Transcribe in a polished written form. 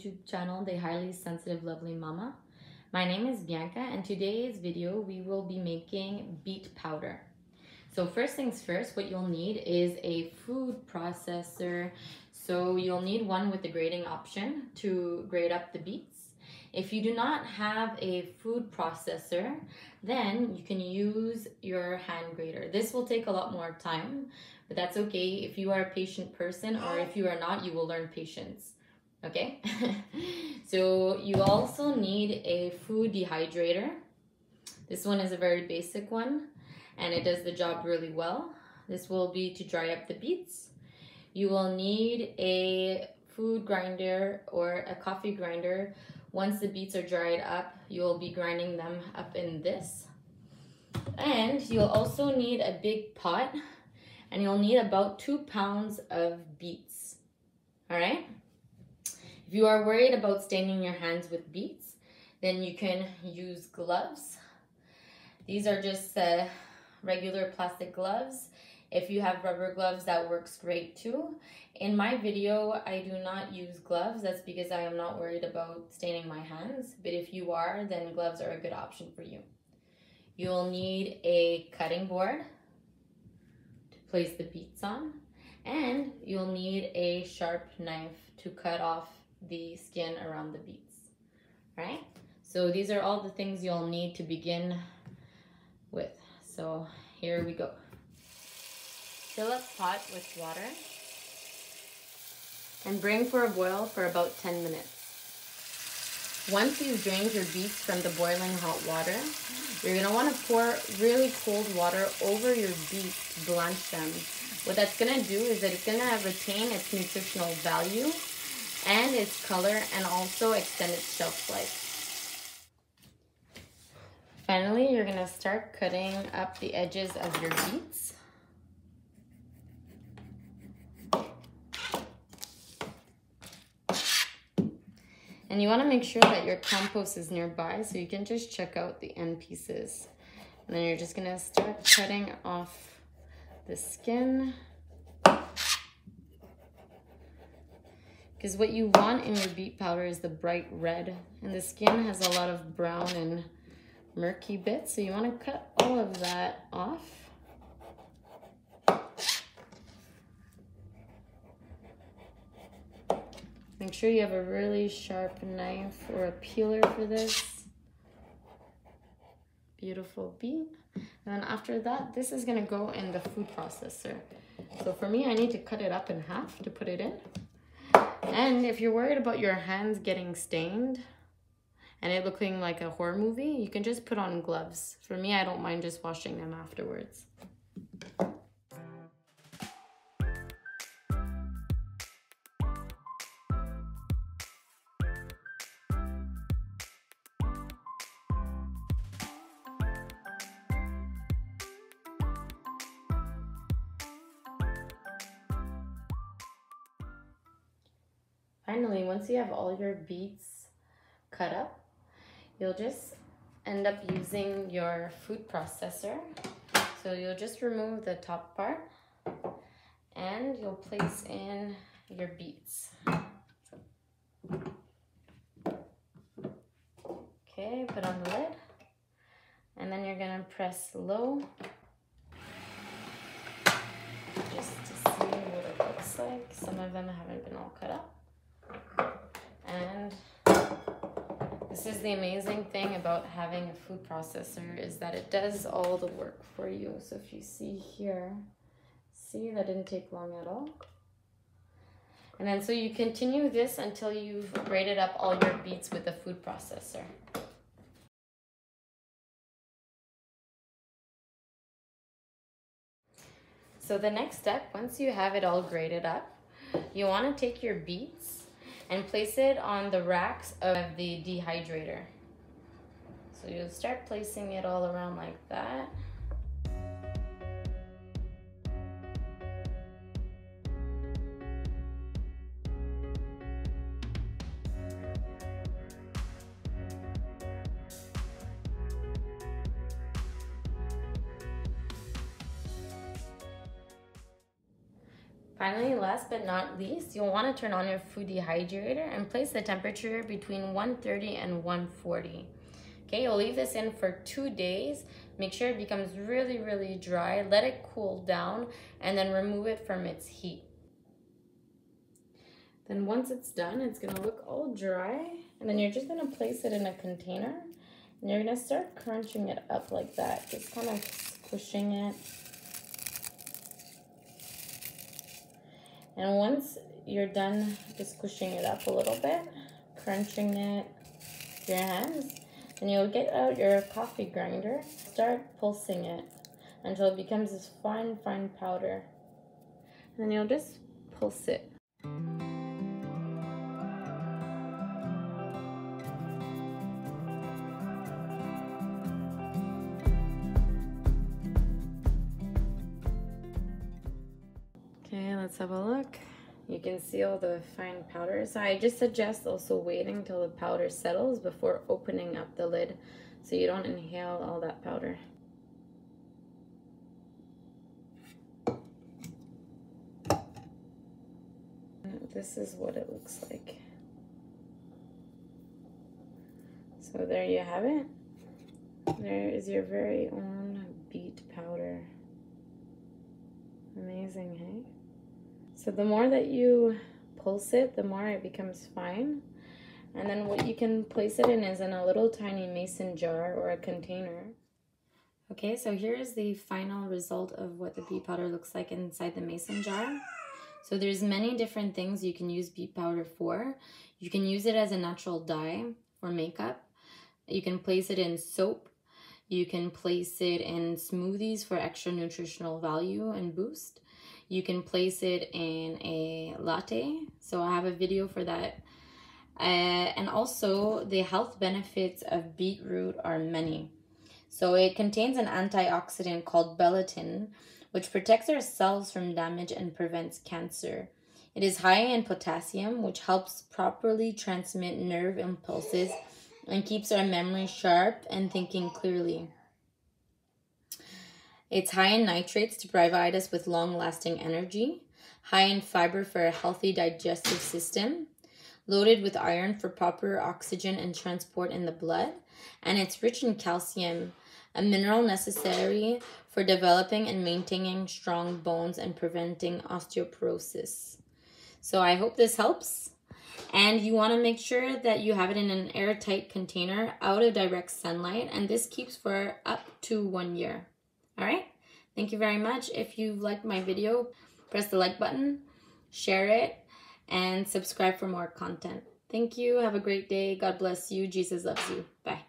YouTube channel, The Highly Sensitive Lovely Mama. My name is Bianca, and today's video we will be making beet powder. So first things first, what you'll need is a food processor. So you'll need one with the grating option to grate up the beets. If you do not have a food processor, then you can use your hand grater. This will take a lot more time, but that's okay. If you are a patient person, or if you are not, you will learn patience. Okay? So you also need a food dehydrator. This one is a very basic one, and it does the job really well. This will be to dry up the beets. You will need a food grinder or a coffee grinder. Once the beets are dried up, you'll be grinding them up in this. And you'll also need a big pot, and you'll need about 2 pounds of beets. All right? If you are worried about staining your hands with beets, then you can use gloves. These are just regular plastic gloves. If you have rubber gloves, that works great too. In my video, I do not use gloves. That's because I am not worried about staining my hands. But if you are, then gloves are a good option for you. You'll need a cutting board to place the beets on. And you'll need a sharp knife to cut off the skin around the beets. All right? So these are all the things you'll need to begin with. So here we go. Fill a pot with water and bring for a boil for about 10 minutes. Once you've drained your beets from the boiling hot water, you're going to want to pour really cold water over your beets to blanch them. What that's going to do is that it's going to retain its nutritional value and its color, and also extend its shelf life. Finally, you're going to start cutting up the edges of your beets. And you want to make sure that your compost is nearby, so you can just check out the end pieces. And then you're just going to start cutting off the skin. Because what you want in your beet powder is the bright red. And the skin has a lot of brown and murky bits, so you want to cut all of that off. Make sure you have a really sharp knife or a peeler for this. Beautiful beet. And then after that, this is going to go in the food processor. So for me, I need to cut it up in half to put it in. And if you're worried about your hands getting stained and it looking like a horror movie, you can just put on gloves. For me, I don't mind just washing them afterwards. Finally, once you have all your beets cut up, you'll just end up using your food processor. So you'll just remove the top part and you'll place in your beets. Okay, put on the lid, and then you're gonna press low just to see what it looks like. Some of them haven't been all cut up. And this is the amazing thing about having a food processor, is that it does all the work for you. So if you see here, see, that didn't take long at all. And then so you continue this until you've grated up all your beets with the food processor. So the next step, once you have it all grated up, you want to take your beets and place it on the racks of the dehydrator. So you'll start placing it all around like that. Finally, last but not least, you'll want to turn on your food dehydrator and place the temperature between 130 and 140. Okay, you'll leave this in for 2 days. Make sure it becomes really, really dry. Let it cool down and then remove it from its heat. Then once it's done, it's gonna look all dry. And then you're just gonna place it in a container. And you're gonna start crunching it up like that. Just kind of squishing it. And once you're done just squishing it up a little bit, crunching it with your hands, then you'll get out your coffee grinder, start pulsing it until it becomes this fine, fine powder. And then you'll just pulse it. Okay, let's have a look. You can see all the fine powder. So I just suggest also waiting till the powder settles before opening up the lid so you don't inhale all that powder. This is what it looks like. So there you have it. There is your very own beet powder. Amazing, hey? So the more that you pulse it, the more it becomes fine. And then what you can place it in is in a little tiny mason jar or a container. Okay, so here's the final result of what the beet powder looks like inside the mason jar. So there's many different things you can use beet powder for. You can use it as a natural dye for makeup. You can place it in soap. You can place it in smoothies for extra nutritional value and boost. You can place it in a latte. So I have a video for that. And also the health benefits of beetroot are many. So it contains an antioxidant called belatin, which protects our cells from damage and prevents cancer. It is high in potassium, which helps properly transmit nerve impulses and keeps our memory sharp and thinking clearly. It's high in nitrates to provide us with long-lasting energy, high in fiber for a healthy digestive system, loaded with iron for proper oxygen and transport in the blood, and it's rich in calcium, a mineral necessary for developing and maintaining strong bones and preventing osteoporosis. So I hope this helps. And you want to make sure that you have it in an airtight container out of direct sunlight, and this keeps for up to 1 year. All right, thank you very much. If you've liked my video, press the like button, share it, and subscribe for more content. Thank you. Have a great day. God bless you. Jesus loves you. Bye.